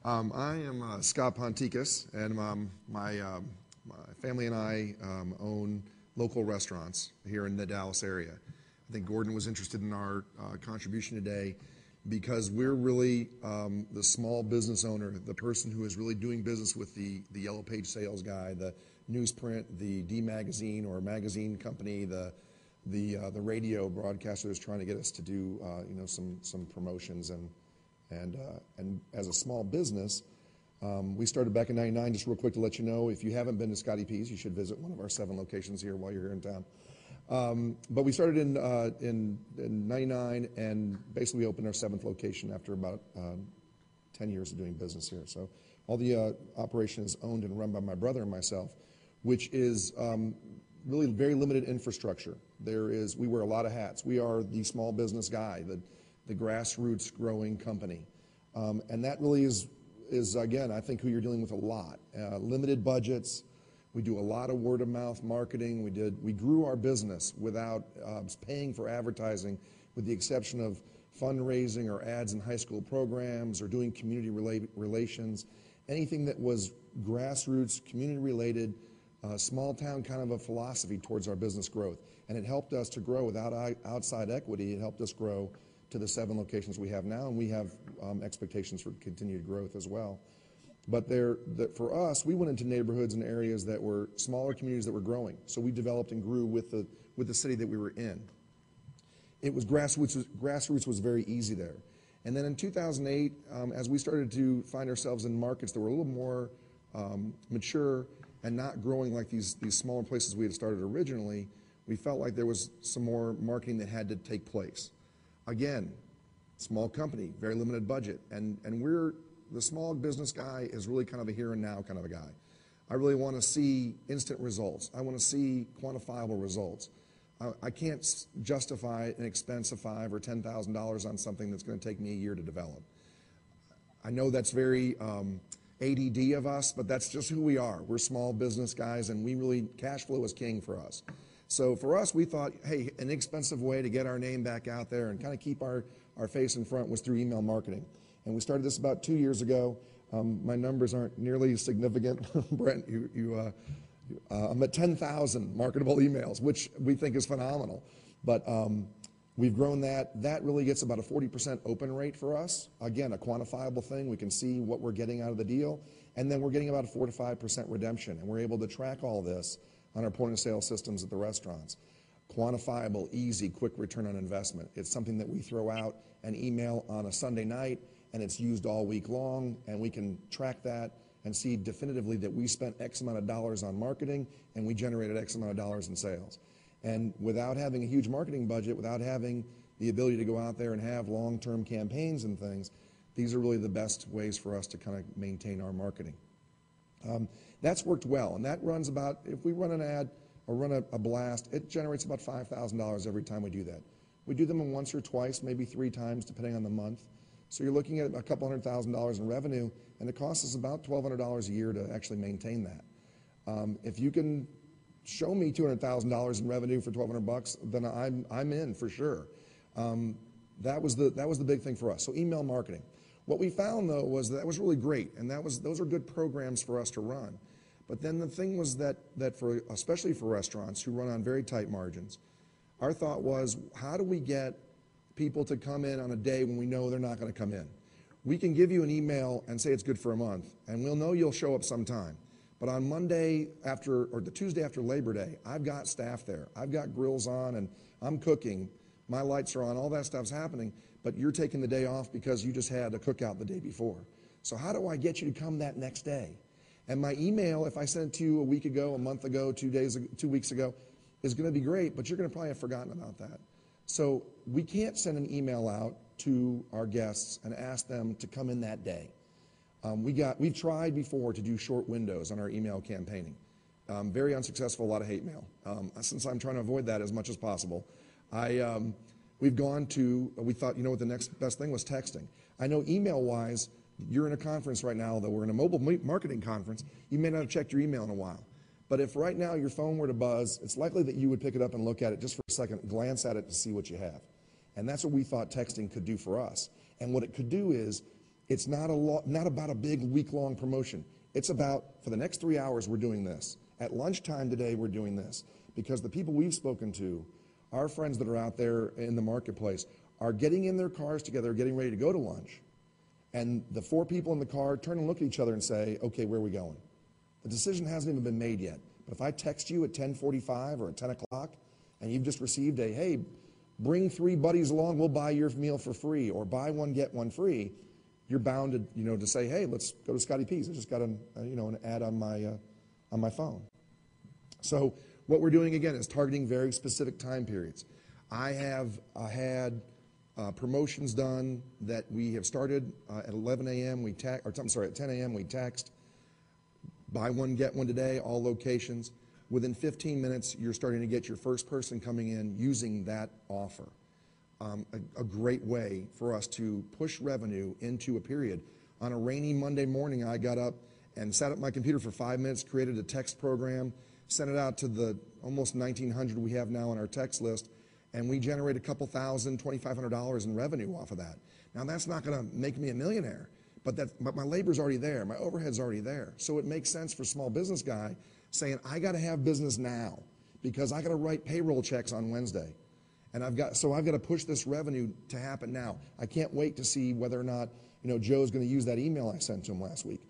I am Scott Ponticus, and my family and I own local restaurants here in the Dallas area. I think Gordon was interested in our contribution today because we're really the small business owner, the person who is really doing business with the Yellow Page sales guy, the newsprint, the D magazine or magazine company, the radio broadcaster that's trying to get us to do some promotions and as a small business, we started back in '99. Just real quick to let you know, if you haven't been to Scotty P's, you should visit one of our 7 locations here while you're here in town. But we started in '99, and basically we opened our 7th location after about 10 years of doing business here. So all the operation is owned and run by my brother and myself, which is really very limited infrastructure. We wear a lot of hats. We are the small business guy, the grassroots growing company. And that really is again, I think who you're dealing with a lot. Limited budgets. We do a lot of word of mouth marketing. We grew our business without paying for advertising, with the exception of fundraising or ads in high school programs or doing community relations. Anything that was grassroots, community related, small town kind of a philosophy towards our business growth. And it helped us to grow without outside equity. It helped us grow to the 7 locations we have now, and we have expectations for continued growth as well. But for us, we went into neighborhoods and areas that were smaller communities that were growing. So we developed and grew with the city that we were in. It was grassroots was very easy there. And then in 2008, as we started to find ourselves in markets that were a little more mature and not growing like these smaller places we had started originally, we felt like there was some more marketing that had to take place. Again, small company, very limited budget, and the small business guy is really kind of a here and now kind of a guy. I really want to see instant results. I want to see quantifiable results. I can't justify an expense of $5,000 or $10,000 on something that's going to take me a year to develop. I know that's very ADD of us, but that's just who we are. We're small business guys, and cash flow is king for us. So for us, we thought, hey, an inexpensive way to get our name back out there and kind of keep our face in front was through email marketing. And we started this about 2 years ago. My numbers aren't nearly significant. Brent, I'm at 10,000 marketable emails, which we think is phenomenal. But we've grown that. That really gets about a 40% open rate for us. Again, a quantifiable thing. We can see what we're getting out of the deal. And then we're getting about a 4 to 5% redemption. And we're able to track all this on our point-of-sale systems at the restaurants. Quantifiable, easy, quick return on investment. It's something that we throw out an email on a Sunday night, and it's used all week long, and we can track that and see definitively that we spent X amount of dollars on marketing, and we generated X amount of dollars in sales. And without having a huge marketing budget, without having the ability to go out there and have long-term campaigns and things, these are really the best ways for us to kind of maintain our marketing. That's worked well, and that runs about, if we run an ad or run a blast, it generates about $5,000 every time we do that. We do them once or twice, maybe 3 times, depending on the month. So you're looking at a couple $100,000 in revenue, and it costs us about $1,200 a year to actually maintain that. If you can show me $200,000 in revenue for $1,200, then I'm in for sure. That was the big thing for us. So email marketing. What we found though was that was really great, and those are good programs for us to run. But then the thing was that especially for restaurants who run on very tight margins, our thought was, how do we get people to come in on a day when we know they're not going to come in? We can give you an email and say it's good for a month, and we'll know you'll show up sometime. But on Monday or the Tuesday after Labor Day, I've got staff there. I've got grills on, and I'm cooking. My lights are on. All that stuff's happening, but you're taking the day off because you just had a cookout the day before. So how do I get you to come that next day? And my email, if I sent it to you a week ago, a month ago, 2 weeks ago, is going to be great, but you're going to probably have forgotten about that. So we can't send an email out to our guests and ask them to come in that day. We've tried before to do short windows on our email campaigning. Very unsuccessful, a lot of hate mail. Since I'm trying to avoid that as much as possible, we thought, what the next best thing was texting. I know email-wise, you're in a conference right now, though we're in a mobile marketing conference, you may not have checked your email in a while. But if right now your phone were to buzz, it's likely that you would pick it up and look at it just for a second, glance at it to see what you have. And that's what we thought texting could do for us. And what it could do is, It's not about a big week-long promotion. It's about, for the next 3 hours, we're doing this. At lunchtime today, we're doing this. Because the people we've spoken to, our friends that are out there in the marketplace, are getting in their cars together, getting ready to go to lunch. And the 4 people in the car turn and look at each other and say, okay, where are we going? The decision hasn't even been made yet. But if I text you at 10:45 or at 10 o'clock, and you've just received a, hey, bring 3 buddies along, we'll buy your meal for free, or buy one, get one free, you're bound to, to say, hey, let's go to Scotty P's. I just got an ad on my phone. So what we're doing, again, is targeting very specific time periods. I have had promotions done that we have started at 11 a.m. at 10 a.m. we text, buy one, get one today, all locations. Within 15 minutes, you're starting to get your first person coming in using that offer. A great way for us to push revenue into a period. On a rainy Monday morning, I got up and sat at my computer for 5 minutes, created a text program, sent it out to the almost 1,900 we have now on our text list, and we generate a couple thousand, $2,500 in revenue off of that. Now, that's not going to make me a millionaire, but my labor's already there, my overhead's already there. So it makes sense for a small business guy saying, I got to have business now because I got to write payroll checks on Wednesday. And I've got to push this revenue to happen now. I can't wait to see whether or not, Joe's going to use that email I sent to him last week.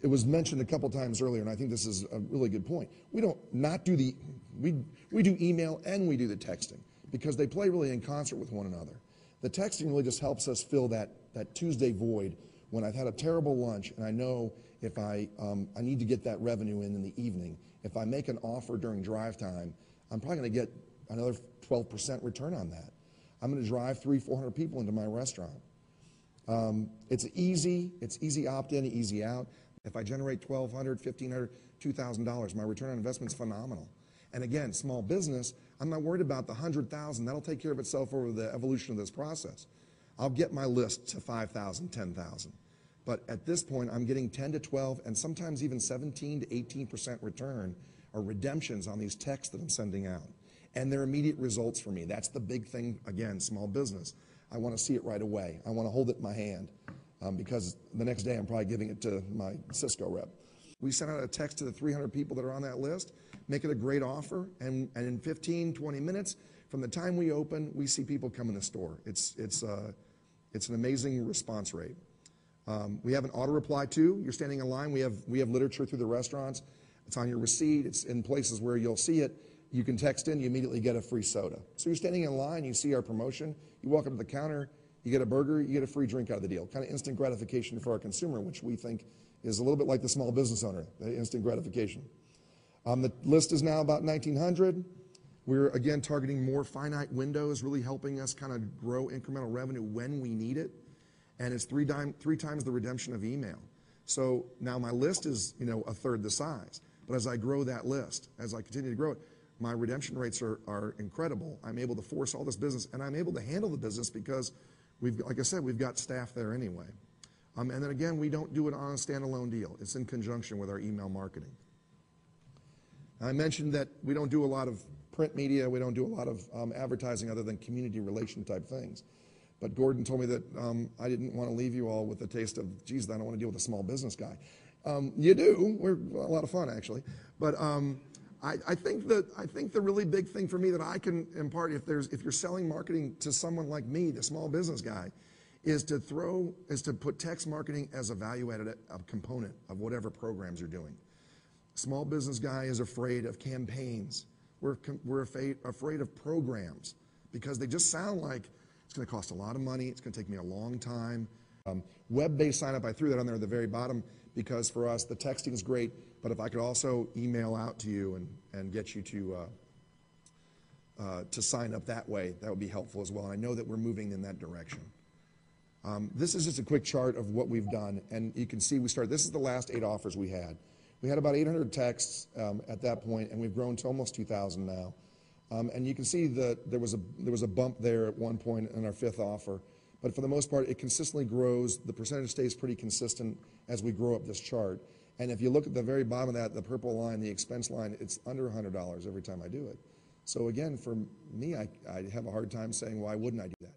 It was mentioned a couple times earlier, and I think this is a really good point. We do email and we do the texting because they play really in concert with one another. The texting really just helps us fill that Tuesday void when I've had a terrible lunch and I know if I need to get that revenue in the evening. If I make an offer during drive time, I'm probably going to get another 12% return on that. I'm going to drive 300-400 people into my restaurant. It's easy opt-in, easy out. If I generate $1,200, $1,500, $2,000, my return on investment is phenomenal. And again, small business, I'm not worried about the 100,000. That'll take care of itself over the evolution of this process. I'll get my list to 5,000, 10,000. But at this point, I'm getting 10 to 12 and sometimes even 17 to 18% return or redemptions on these texts that I'm sending out. And they're immediate results for me. That's the big thing, again, small business. I want to see it right away. I want to hold it in my hand because the next day I'm probably giving it to my Cisco rep. We send out a text to the 300 people that are on that list, make it a great offer, and in 15, 20 minutes, from the time we open, we see people come in the store. It's an amazing response rate. We have an auto reply too. You're standing in line. We have literature through the restaurants. It's on your receipt. It's in places where you'll see it. You can text in, you immediately get a free soda. So you're standing in line, you see our promotion, you walk up to the counter, you get a burger, you get a free drink out of the deal. Kind of instant gratification for our consumer, which we think is a little bit like the small business owner, the instant gratification. The list is now about 1,900. We're, again, targeting more finite windows, really helping us kind of grow incremental revenue when we need it. And it's three times the redemption of email. So now my list is, a third the size. But as I grow that list, as I continue to grow it, my redemption rates are incredible. I'm able to force all this business, and I'm able to handle the business because, like I said, we've got staff there anyway. And then again, we don't do it on a standalone deal. It's in conjunction with our email marketing. I mentioned that we don't do a lot of print media. We don't do a lot of advertising other than community relation type things. But Gordon told me that I didn't want to leave you all with a taste of, geez, I don't want to deal with a small business guy. You do. We're a lot of fun, actually. But I think the really big thing for me that I can impart, if you're selling marketing to someone like me, the small business guy, is to put text marketing as a value-added component of whatever programs you're doing. Small business guy is afraid of campaigns. We're afraid of programs because they just sound like it's going to cost a lot of money. It's going to take me a long time. Web-based sign-up, I threw that on there at the very bottom because for us, the texting is great, but if I could also email out to you and get you to sign up that way, that would be helpful as well. And I know that we're moving in that direction. This is just a quick chart of what we've done, and you can see this is the last 8 offers we had. We had about 800 texts at that point, and we've grown to almost 2,000 now. And you can see that there was a bump there at one point in our 5th offer. But for the most part, it consistently grows. The percentage stays pretty consistent as we grow up this chart. And if you look at the very bottom of that, the purple line, the expense line, it's under $100 every time I do it. So again, for me, I have a hard time saying, why wouldn't I do that?